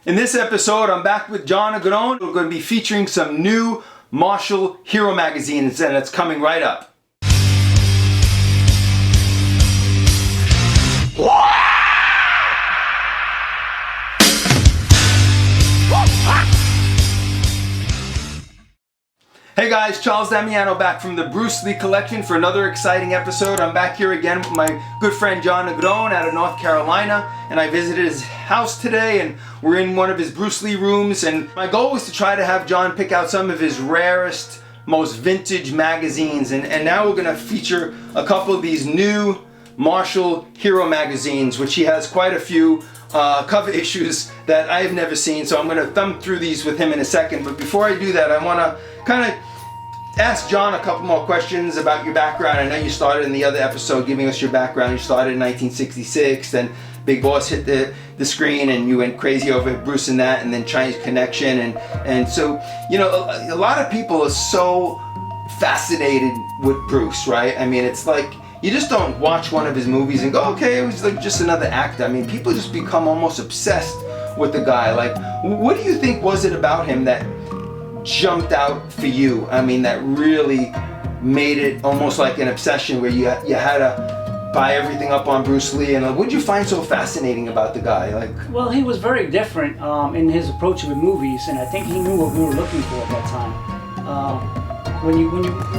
In this episode, I'm back with John Negron. We're going to be featuring some new martial hero magazines, and it's coming right up. Hey guys, Charles Damiano back from the Bruce Lee collection for another exciting episode. I'm back here again with my good friend John Negron out of North Carolina, and I visited his house today, and we're in one of his Bruce Lee rooms, and my goal was to try to have John pick out some of his rarest, most vintage magazines, and now we're going to feature a couple of these new martial hero magazines, which he has quite a few cover issues that I've never seen, so I'm going to thumb through these with him in a second. But before I do that, I want to kind of ask John a couple more questions about your background. I know you started in the other episode giving us your background. You started in 1966, then Big Boss hit the screen and you went crazy over Bruce and that, and then Chinese Connection, and so, you know, a lot of people are so fascinated with Bruce, right? I mean, it's like you just don't watch one of his movies and go, okay, it was like just another actor. I mean, people just become almost obsessed with the guy. Like, what do you think was it about him that jumped out for you? I mean, that really made it almost like an obsession where you had to buy everything up on Bruce Lee. And what did you find so fascinating about the guy? Like, well, he was very different in his approach with movies, and I think he knew what we were looking for at that time. When you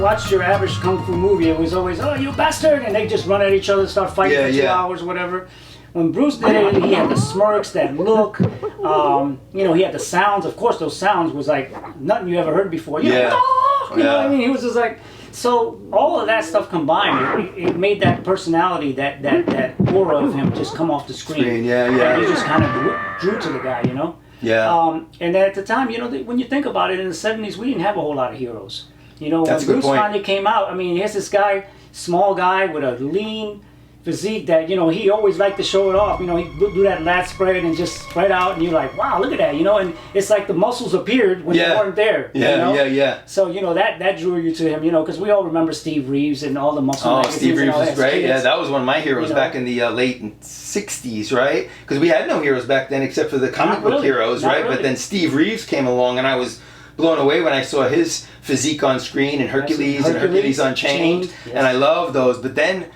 watched your average kung fu movie, it was always, oh, you bastard, and they just run at each other, start fighting for 2 hours, whatever. When Bruce did it, he had the smirks, that look, you know, he had the sounds. Of course, those sounds was like nothing you ever heard before. You know, oh! You know what I mean? He was just like, so all of that stuff combined, it made that personality, that aura of him just come off the screen. And you just kind of drew to the guy, you know? And at the time, you know, when you think about it, in the 70s, we didn't have a whole lot of heroes. You know, when Bruce finally came out, I mean, here's this guy, small guy with a lean physique that, you know, he always liked to show it off. You know, he'd do that lat spread and just spread out, and you're like, wow, look at that, you know, and it's like the muscles appeared when they weren't there. You know? So, you know, that drew you to him, you know, because we all remember Steve Reeves and all the muscle magazines. Steve Reeves was great. Kids. That was one of my heroes, you know, back in the late 60s, right? Because we had no heroes back then except for the comic book heroes, right? But then Steve Reeves came along, and I was blown away when I saw his physique on screen, and Hercules and Hercules Unchained, and I love those. But then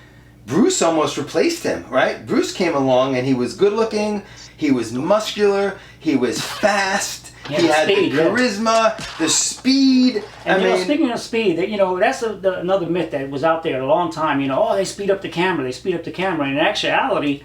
Bruce almost replaced him, right? Bruce came along, and he was good looking, he was muscular, he was fast, he had the charisma, the speed. And you know, speaking of speed, you know, that's another myth that was out there a long time. You know, oh, they speed up the camera, they speed up the camera. And in actuality,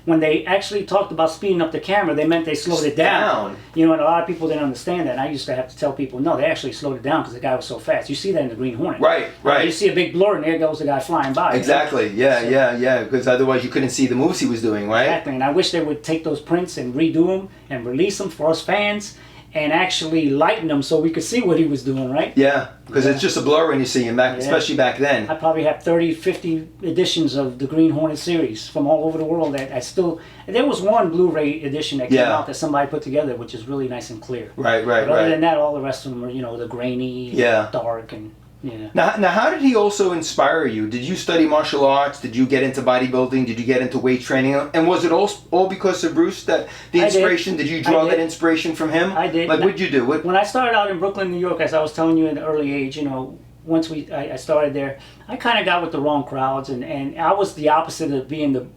when they actually talked about speeding up the camera, they meant they slowed it down. You know, and a lot of people didn't understand that. And I used to have to tell people, no, they actually slowed it down because the guy was so fast. You see that in the Green Hornet. Right. You see a big blur, and there goes the guy flying by. Exactly. Yeah. Because otherwise you couldn't see the moves he was doing, right? Exactly. And I wish they would take those prints and redo them and release them for us fans, and actually lighten them so we could see what he was doing, right? Yeah, because it's just a blur when you see him, especially back then. I probably have 30, 50 editions of the Green Hornet series from all over the world that I still... There was one Blu-ray edition that came out that somebody put together, which is really nice and clear. Right. But other than that, all the rest of them are, you know, the grainy, dark, and... Yeah. Now, how did he also inspire you? Did you study martial arts? Did you get into bodybuilding? Did you get into weight training? And was it all because of Bruce, that the inspiration? Did you draw that inspiration from him? I did. Like, what'd you do? When I started out in Brooklyn, New York, as I was telling you in the early age, you know, once I started there, I kind of got with the wrong crowds, and I was the opposite of being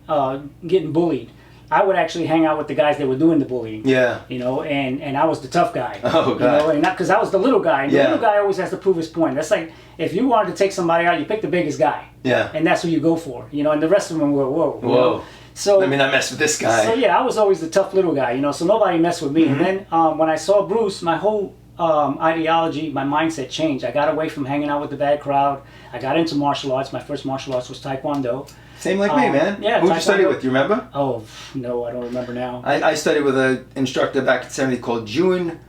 getting bullied. I would actually hang out with the guys that were doing the bullying. You know, and I was the tough guy. Oh, God. You know, and not because I was the little guy. And the little guy always has to prove his point. That's like, if you wanted to take somebody out, you pick the biggest guy. And that's who you go for. You know, and the rest of them were, whoa. You know? So, I mean, I messed with this guy. So, yeah, I was always the tough little guy, you know, so nobody messed with me. And then when I saw Bruce, my whole ideology, my mindset changed. I got away from hanging out with the bad crowd. I got into martial arts. My first martial arts was Taekwondo. Same like me, man. Yeah. Who'd you study with? Do you remember? Oh, no, I don't remember now. I studied with an instructor back in 70 called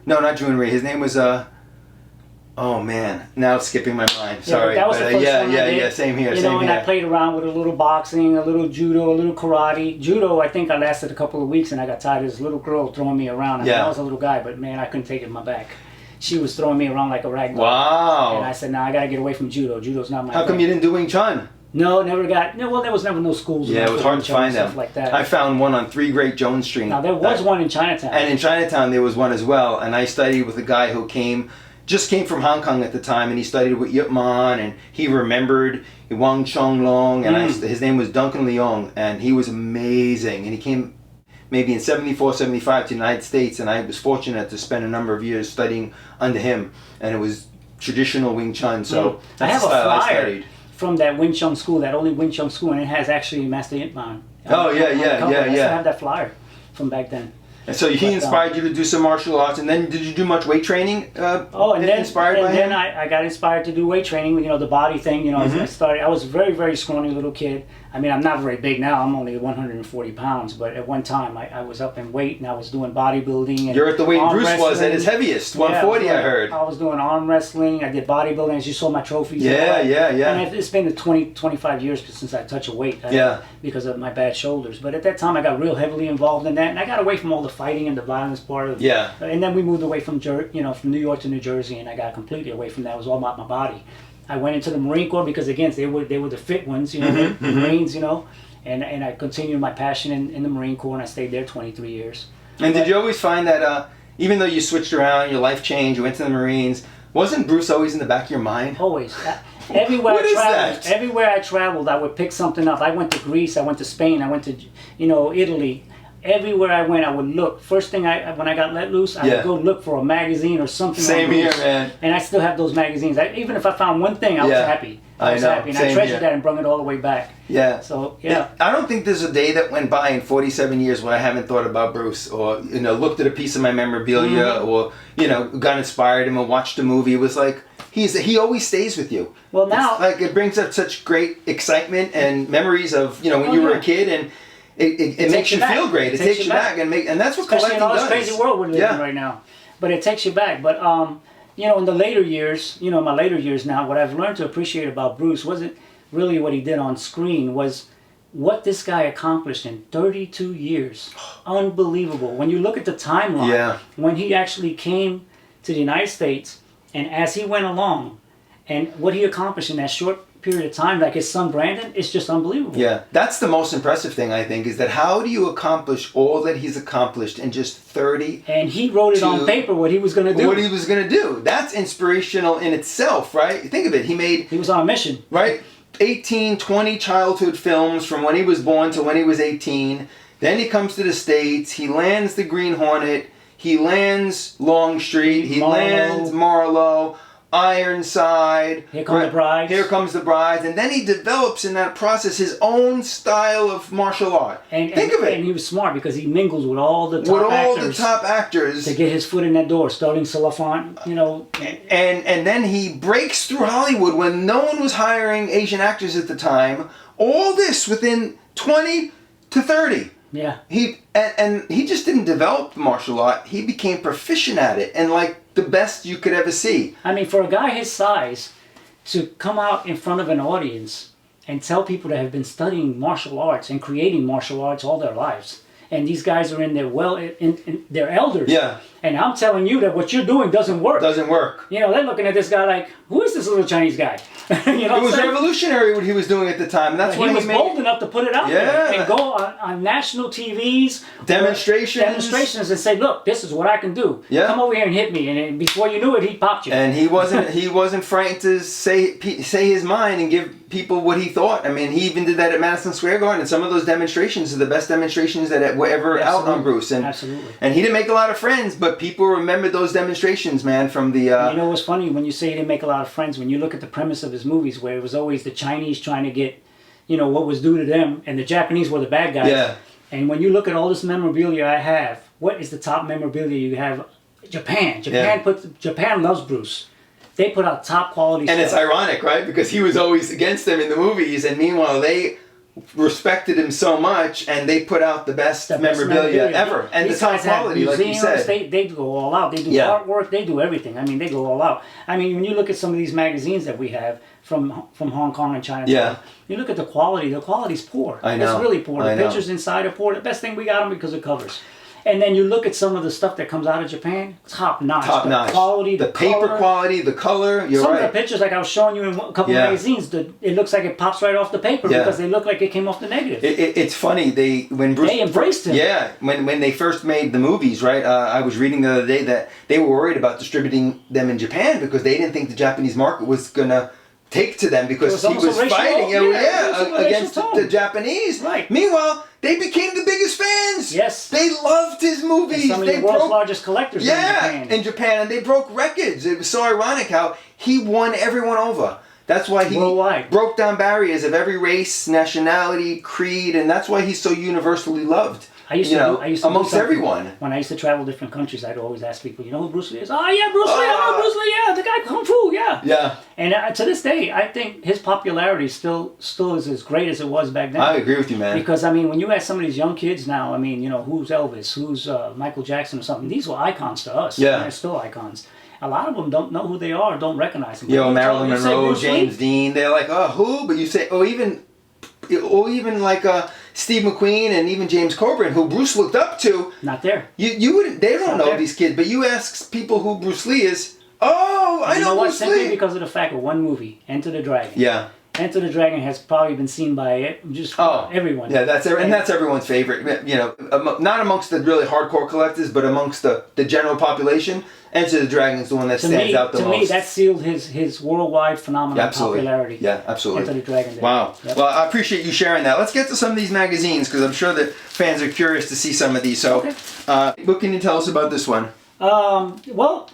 not June Ray. His name was, oh man, now it's skipping my mind. Sorry. That was the first one I did. Same here, you know, and I played around with a little boxing, a little judo, a little karate. Judo, I think I lasted a couple of weeks, and I got tired of this little girl throwing me around. I mean, I was a little guy, but man, I couldn't take it in my back. She was throwing me around like a rag doll. Wow. And I said, no, I got to get away from judo. Judo's not my How come you didn't do Wing Chun? No, never got. No, well, there was never no schools. Yeah, it was hard to find them. Stuff like that. I found one on 3 Great Jones Street. Now there was one in Chinatown. And in Chinatown there was one as well. And I studied with a guy who just came from Hong Kong at the time, and he studied with Yip Man, and he remembered Wang Chong Long, and his name was Duncan Leong, and he was amazing. And he came maybe in 74, 75 to the United States, and I was fortunate to spend a number of years studying under him, and it was traditional Wing Chun. So I that's have the a style I flyer studied. from that Wing Chun school, that only Wing Chun school, and it has actually Master Yip Man. Oh yeah. I still have that flyer from back then. And so he inspired you to do some martial arts, and then did you do much weight training? And then I got inspired to do weight training. You know, the body thing. You know, I was a very, very scrawny little kid. I mean, I'm not very big now. I'm only 140 pounds. But at one time, I was up in weight, and I was doing bodybuilding. And you're at the weight Bruce was at his heaviest, 140. I heard. I was doing arm wrestling. I did bodybuilding. As you saw my trophies. Yeah. And it's been 25 years since I touched a weight. Because of my bad shoulders. But at that time, I got real heavily involved in that, and I got away from all the fighting and the violence part of it. Yeah. And then we moved away from from New York to New Jersey, and I got completely away from that. It was all about my body. I went into the Marine Corps because again they were the fit ones, the Marines, and I continued my passion in the Marine Corps, and I stayed there 23 years. And did you always find that even though you switched around, your life changed, you went to the Marines, wasn't Bruce always in the back of your mind? Always. Everywhere I traveled, I would pick something up. I went to Greece, I went to Spain, I went to Italy. Everywhere I went, I would look. First thing when I got let loose, I would go look for a magazine or something. Same here, man. And I still have those magazines. Even if I found one thing, I was happy. I was happy, and I treasured that and brought it all the way back. Yeah. So yeah. I don't think there's a day that went by in 47 years where I haven't thought about Bruce, or looked at a piece of my memorabilia, or got inspired him or watched a movie. It was like he always stays with you. Well, now it brings up such great excitement and memories of when you were a kid, and it makes you feel great. It takes you back, and that's what especially collecting in all this does. crazy world we're living in right now. But it takes you back. But in the later years, my later years now, what I've learned to appreciate about Bruce wasn't really what he did on screen, was what this guy accomplished in 32 years. Unbelievable. When you look at the timeline, when he actually came to the United States, and as he went along, and what he accomplished in that short period of time, like his son Brandon, it's just unbelievable. Yeah, that's the most impressive thing, I think, is that how do you accomplish all that he's accomplished in just 30? And he wrote it on paper what he was going to do. What he was going to do. That's inspirational in itself, right? Think of it. He was on a mission. Right? 18, 20 childhood films from when he was born to when he was 18. Then he comes to the States. He lands the Green Hornet. He lands Longstreet. He lands Marlowe. Ironside. Here Come the Brides. Here Comes the Brides. And then he develops in that process his own style of martial art. Think of it. And he was smart because he mingles with all the top actors. To get his foot in that door, starting Salafant, And then he breaks through Hollywood when no one was hiring Asian actors at the time. All this within 20 to 30. Yeah. He just didn't develop martial art. He became proficient at it, and like the best you could ever see. I mean, for a guy his size to come out in front of an audience and tell people that have been studying martial arts and creating martial arts all their lives, and these guys are in their elders. Yeah. And I'm telling you that what you're doing doesn't work. Doesn't work. They're looking at this guy like, who is this little Chinese guy? It was revolutionary what he was doing at the time. And that's why he was bold enough to put it out there and go on national TVs. Demonstrations and say, look, this is what I can do. Yeah. Come over here and hit me. And before you knew it, he popped you. And he wasn't frightened to say his mind and give people what he thought. I mean, he even did that at Madison Square Garden. And some of those demonstrations are the best demonstrations that were ever out on Bruce. And, absolutely. And he didn't make a lot of friends, but people remember those demonstrations, man, from the... what's funny? When you say he didn't make a lot of friends, when you look at the premise of his movies, where it was always the Chinese trying to get, what was due to them, and the Japanese were the bad guys. Yeah. And when you look at all this memorabilia I have, what is the top memorabilia you have? Japan. Japan loves Bruce. They put out top quality stuff. And it's ironic, right? Because he was always against them in the movies, and meanwhile they respected him so much, and they put out the best memorabilia ever, and the top quality, like you said. They go all out. They do artwork. They do everything. I mean, they go all out. I mean, when you look at some of these magazines that we have from Hong Kong and China, you look at the quality. The quality's poor. I know. It's really poor. The pictures inside are poor. The best thing we got them because of covers. And then you look at some of the stuff that comes out of Japan, top notch. Top notch. The quality, the paper color. quality, the color. You're Some right. of the pictures, like I was showing you in a couple of magazines, it looks like it pops right off the paper because they look like it came off the negative. It's funny. They embraced him. Yeah, when they first made the movies, right? I was reading the other day that they were worried about distributing them in Japan because they didn't think the Japanese market was gonna take to them because he was fighting against the Japanese. Right. Meanwhile, they became the biggest fans. Yes. They loved his movies. And some of the world's largest collectors in Japan, and they broke records. It was so ironic how he won everyone over. That's why he broke down barriers of every race, nationality, creed, and that's why he's so universally loved. I used to amongst everyone. When I used to travel different countries, I'd always ask people, you know who Bruce Lee is? Oh yeah, Bruce Lee. I know Bruce Lee. Yeah, the guy Kung Fu. Yeah. Yeah. And to this day, I think his popularity still is as great as it was back then. I agree with you, man. Because I mean, when you ask some of these young kids now, I mean, you know, who's Elvis, who's Michael Jackson or something? These were icons to us. Yeah. And they're still icons. A lot of them don't know who they are, don't recognize them. Yo, Marilyn Monroe, James Dean, they're like, oh, who? But you say, even like Steve McQueen and even James Coburn, who Bruce looked up to. Not there. You wouldn't. They don't know these kids, but you ask people who Bruce Lee is. Oh, I know Bruce Lee. Simply because of the fact of one movie, Enter the Dragon. Yeah. Enter the Dragon has probably been seen by everyone. Yeah, that's everyone's favorite. You know, not amongst the really hardcore collectors, but amongst the general population. Enter the Dragon is the one that stands out the most. To me, that sealed his worldwide phenomenon popularity. Yeah, absolutely. Enter the Dragon. Wow. Yep. Well, I appreciate you sharing that. Let's get to some of these magazines because I'm sure that fans are curious to see some of these. So, what can you tell us about this one? What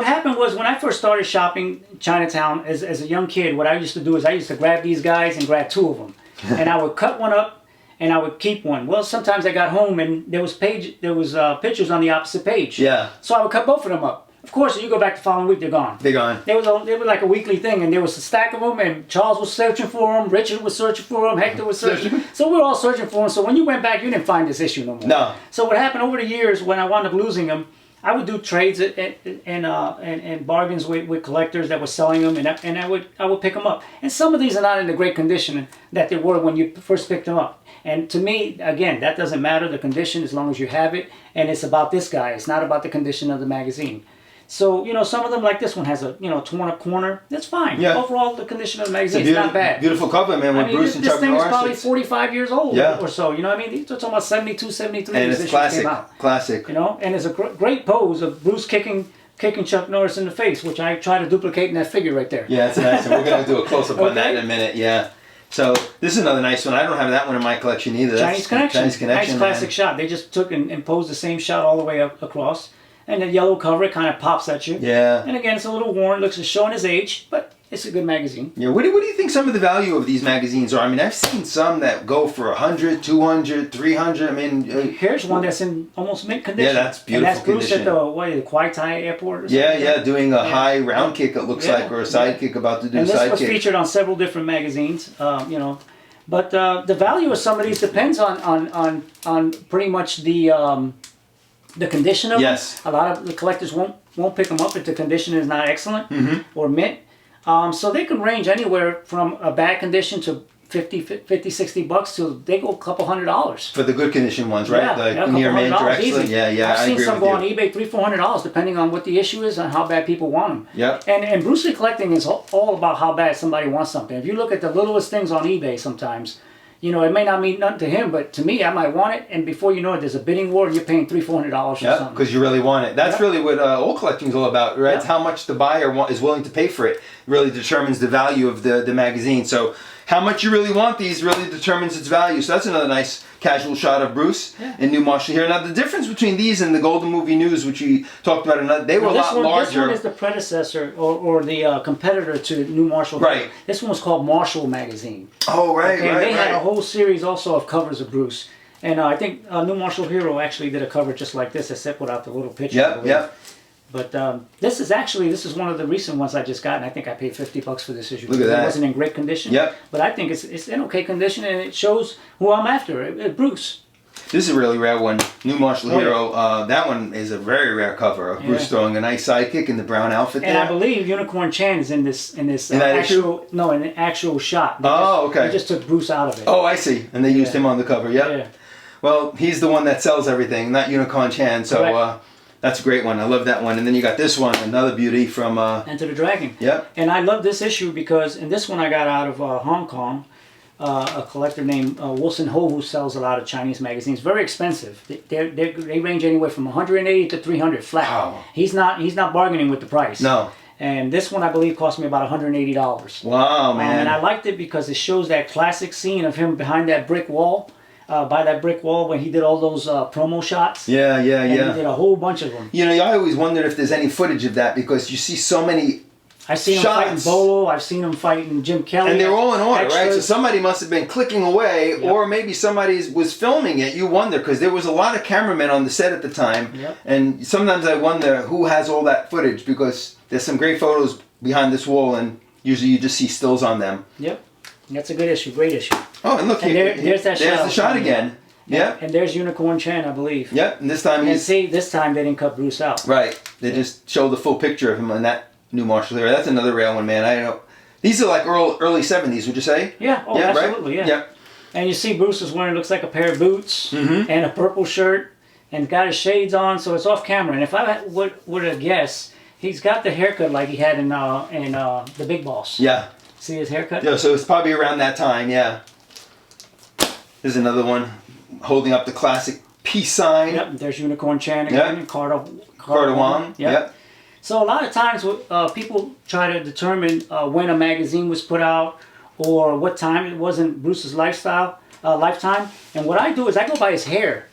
happened was when I first started shopping Chinatown as a young kid, what I used to do is I used to grab these guys and grab two of them. And I would cut one up and I would keep one. Well, sometimes I got home and there was pictures on the opposite page. Yeah. So I would cut both of them up. Of course, you go back the following week, they're gone. They're gone. They were like a weekly thing, and there was a stack of them, and Charles was searching for them, Richard was searching for them, Hector was searching. So we were all searching for them. So when you went back, you didn't find this issue no more. No. So what happened over the years, when I wound up losing them, I would do trades and bargains with collectors that were selling them, and I would pick them up. And some of these are not in the great condition that they were when you first picked them up. And to me, again, that doesn't matter, the condition, as long as you have it. And it's about this guy. It's not about the condition of the magazine. So, you know, some of them, like this one, has a, torn up corner. That's fine. Yeah. Overall, the condition of the magazine is not bad. Beautiful cover, man, with Bruce and Chuck Norris. This thing is probably 45 years old or so. You know what I mean? These are talking about 72, 73 and years it's classic. Classic. You know, and it's a great pose of Bruce kicking Chuck Norris in the face, which I try to duplicate in that figure right there. Yeah, that's nice. And we're going to do a close-up on that in a minute, yeah. So, this is another nice one. I don't have that one in my collection either. Chinese Connection. Nice classic shot. They just took and posed the same shot all the way across. And the yellow cover, it kind of pops at you. Yeah. And again, it's a little worn, looks showing his age, but it's a good magazine. Yeah. What do you think some of the value of these magazines are? I mean, I've seen some that go for 100, 200, 300. I mean, here's one that's in almost mint condition. Yeah, that's beautiful. And that's Bruce at the Kwai Tai airport or something. Yeah, doing a high round kick, it looks like, or a side kick, about to do a side kick. And this was featured on several different magazines, But the value of some of these depends on pretty much the condition of them. A lot of the collectors won't pick them up if the condition is not excellent or mint. So they can range anywhere from a bad condition to $50-$60 to they go a couple $100 for the good condition ones, right? The near mint or excellent. Easy. Yeah. I've seen some go on eBay $300-$400 depending on what the issue is and how bad people want them. Yeah. And Bruce Lee collecting is all about how bad somebody wants something. If you look at the littlest things on eBay sometimes, you know, it may not mean nothing to him, but to me, I might want it, and before you know it, there's a bidding war, and you're paying $300-$400 for something. Because you really want it. That's really what old collecting is all about, right? It's how much the buyer is willing to pay for it. Really determines the value of the magazine. So how much you really want these really determines its value. So that's another nice casual shot of Bruce and New Marshall here. Now the difference between these and the Golden Movie News, which we talked about, they were a lot larger. This one is the predecessor or the competitor to New Marshall. Right. This one was called Marshall Magazine. Oh, right, right. They had a whole series also of covers of Bruce. And I think New Marshall Hero actually did a cover just like this, except without the little picture. Yep. But this is one of the recent ones I just got, and I think I paid $50 for this issue. Look at that. It wasn't in great condition. Yep. But I think it's in okay condition, and it shows who I'm after, Bruce. This is a really rare one, New Marshall Hero. That one is a very rare cover of Bruce throwing a nice sidekick in the brown outfit there. And I believe Unicorn Chan is in the actual shot. They just took Bruce out of it. Oh, I see. And they used him on the cover. Yep. Yeah. Well, he's the one that sells everything, not Unicorn Chan. So that's a great one. I love that one. And then you got this one, another beauty from Enter the Dragon. Yep. And I love this issue because, and this one I got out of Hong Kong. A collector named Wilson Ho, who sells a lot of Chinese magazines. Very expensive. They range anywhere from 180 to 300 flat. Wow. He's not bargaining with the price. No. And this one I believe cost me about $180. Wow, man. And I liked it because it shows that classic scene of him behind that brick wall, by that brick wall when he did all those promo shots. Yeah. And he did a whole bunch of them. You know, I always wondered if there's any footage of that because you see so many. I've seen him fighting Bolo. I've seen him fighting Jim Kelly. And they're all in order, extras. right? So somebody must have been clicking away, Yep. or maybe somebody was filming it. You wonder, because there was a lot of cameramen on the set at the time. Yep. And sometimes I wonder who has all that footage, because there's some great photos behind this wall, and usually you just see stills on them. Yep. That's a good issue. Great issue. Oh, and look, And there's that shot. There's the shot again. Yeah. And there's Unicorn Chan, I believe. Yep. And this time And he's see, this time they didn't cut Bruce out. right. They just show the full picture of him on that new martial area. That's another rare one, man. I know. These are like early 70s, would you say? Yeah. Oh, Yeah, absolutely. right? Yeah. Yep. And you see Bruce is wearing, looks like a pair of boots Mm-hmm. and a purple shirt and got his shades on, so it's off camera. And if I would have guessed, he's got the haircut like he had in The Big Boss. Yeah. See his haircut? Yeah, so it's probably around that time, yeah. There's another one holding up the classic peace sign. Yep. There's Unicorn Chan again. Yep. Carter Wong. Yep. So a lot of times people try to determine when a magazine was put out or what time it was in Bruce's lifetime. And what I do is I go by his hair.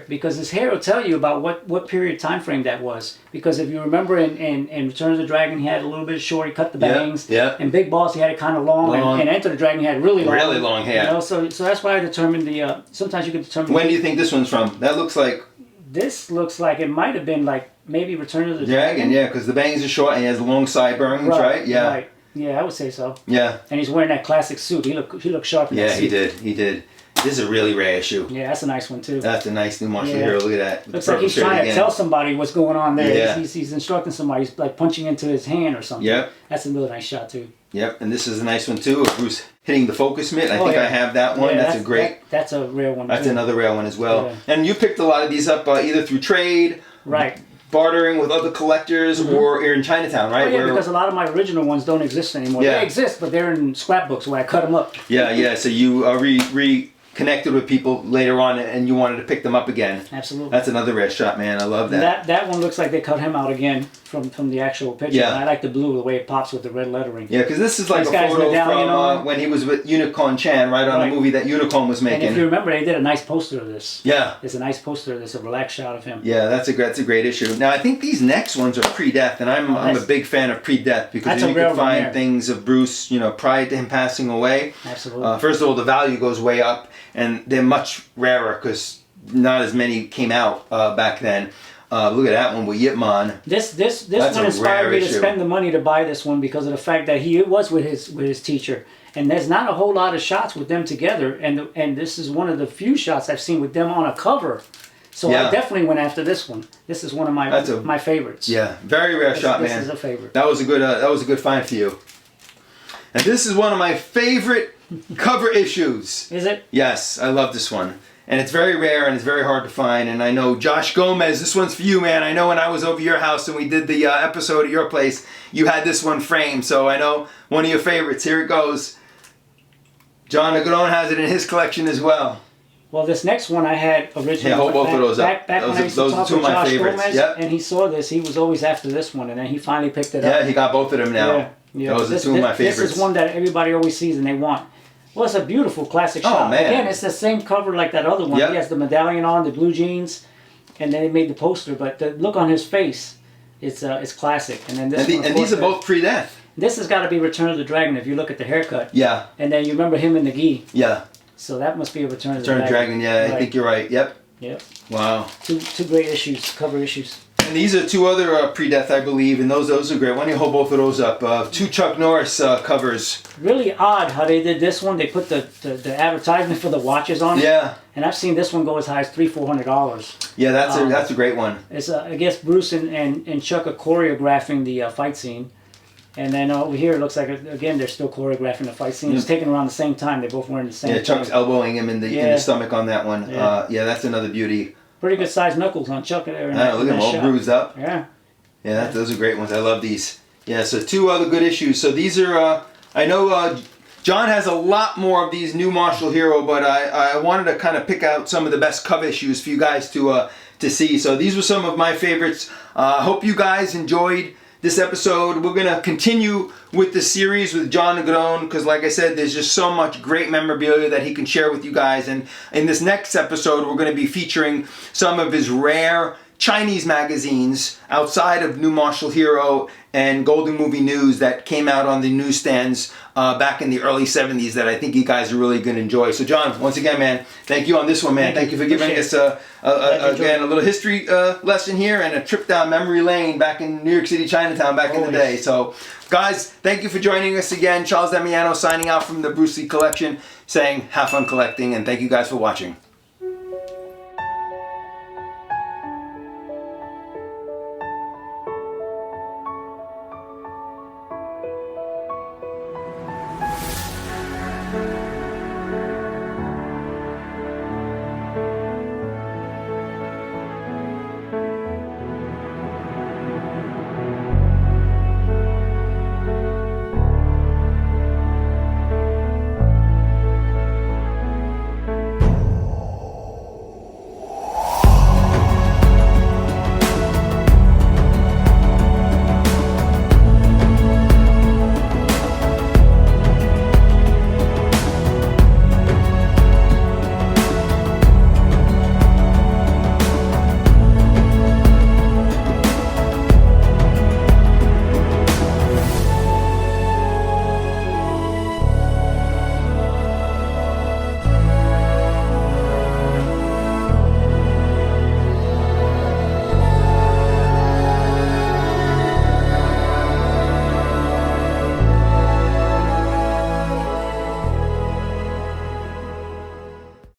Because his hair will tell you about what period time frame that was. Because if you remember in Return of the Dragon, he had a little bit short, he cut the bangs. Yeah. And Big Boss, he had it kind of long. And Enter the Dragon, he had really long hair. You know, so that's why I determined the. Sometimes you can determine. When do you think this one's from? That looks like This looks like it might have been like maybe Return of the Dragon. yeah, because the bangs are short and he has long sideburns, right? Yeah. Right. Yeah, I would say so. Yeah. And he's wearing that classic suit. He looked sharp in that suit. He did. This is a really rare issue. Yeah, that's a nice one too. That's a nice new martial hero. Look at that. Looks like he's trying to tell somebody what's going on there. Yeah. He's instructing somebody. He's like punching into his hand or something. Yep. That's a really nice shot too. Yep, and this is a nice one too, of Bruce hitting the focus mitt. I think yeah. I have that one. Yeah, that's a great. That's a rare one. That's too. another rare one as well. Yeah. And you picked a lot of these up either through trade, Right. bartering with other collectors, or you're in Chinatown, right? Oh, yeah, because a lot of my original ones don't exist anymore. Yeah. They exist, but they're in scrapbooks where I cut them up. Yeah. So you reconnected with people later on, and you wanted to pick them up again. Absolutely. That's another rare shot, man. I love that. That one looks like they cut him out again from the actual picture. Yeah. And I like the blue, the way it pops with the red lettering. Yeah, because this is like This a guy's photo medallion from on. when he was with Unicorn Chan, right on Right. the movie that Unicorn was And if you making. remember, they did a nice poster of this. Yeah. There's a nice poster of this, a relaxed shot of him. Yeah, that's a great issue. Now I think these next ones are pre-death, and I'm a big fan of pre-death because That's then a you rare can one find there. things of Bruce, prior to him passing away. Absolutely. First of all, the value goes way up, and they're much rarer because not as many came out back then. Look at that one with Yip Man. This That's one a inspired rare me to issue. spend the money to buy this one because of the fact that he was with his teacher, and there's not a whole lot of shots with them together, and this is one of the few shots I've seen with them on a cover. So Yeah. I definitely went after this one. This is one of my favorites. Yeah, very rare shot, This man. is a favorite. That was a good find for you. And this is one of my favorite cover issues. Is it? Yes, I love this one. And it's very rare and it's very hard to find. And I know Josh Gomez, this one's for you, man. I know when I was over your house and we did the episode at your place, you had this one framed. So I know one of your favorites. Here it goes. John Negron has it in his collection as well. Well, this next one I had originally. Yeah, hold both of those up. Back when I used to Those are talk two of with my Josh favorites. Gomez, Yep. and he saw this, he was always after this one, and then he finally picked it up. Yeah, he got both of them now. Yeah. Those are two of my favorites. This is one that everybody always sees and they want. Well, it's a beautiful classic shot. man. Again, it's the same cover like that other one. Yep. He has the medallion on, the blue jeans, and then they made the poster. But the look on his face, it's classic. And then this one, of And course, these are both pre-death. This has got to be Return of the Dragon if you look at the haircut. Yeah, And then you remember him in the gi. yeah. So that must be a Return of the Return of Dragon. Dragon, yeah, I Right. think you're right. Yep. Yep. Wow. Two great issues, cover issues. And these are two other pre-death, I believe, and those are great. Why don't you hold both of those up? Two Chuck Norris covers. Really odd how they did this one. They put the advertisement for the watches on it. Yeah, And I've seen this one go as high as $300-400. yeah, that's a great one. It's I guess Bruce and Chuck are choreographing the fight scene. And then over here, it looks like, again, they're still choreographing the fight scene. It's taken around the same time. They're both wearing the same Yeah, Chuck's thing. elbowing him in the stomach on that one. Yeah. Yeah, that's another beauty. Pretty good sized knuckles on Chuck there. Look at him all bruised up. Yeah. Yeah, those are great ones. I love these. Yeah, so 2 other good issues. So these are, I know John has a lot more of these new Martial Hero, but I wanted to kind of pick out some of the best cover issues for you guys to see. So these were some of my favorites. I hope you guys enjoyed this episode. We're going to continue with the series with John Negron because, like I said, there's just so much great memorabilia that he can share with you guys. And in this next episode, we're going to be featuring some of his rare Chinese magazines outside of New Martial Hero and Golden Movie News that came out on the newsstands back in the early 70s that I think you guys are really going to enjoy. So John, once again, man, thank you on this one, man. Thank you for giving us again a little history lesson here and a trip down memory lane back in New York City, Chinatown back in the day. So guys, thank you for joining us again. Charles Damiano signing out from the Bruce Lee Collection saying have fun collecting and thank you guys for watching.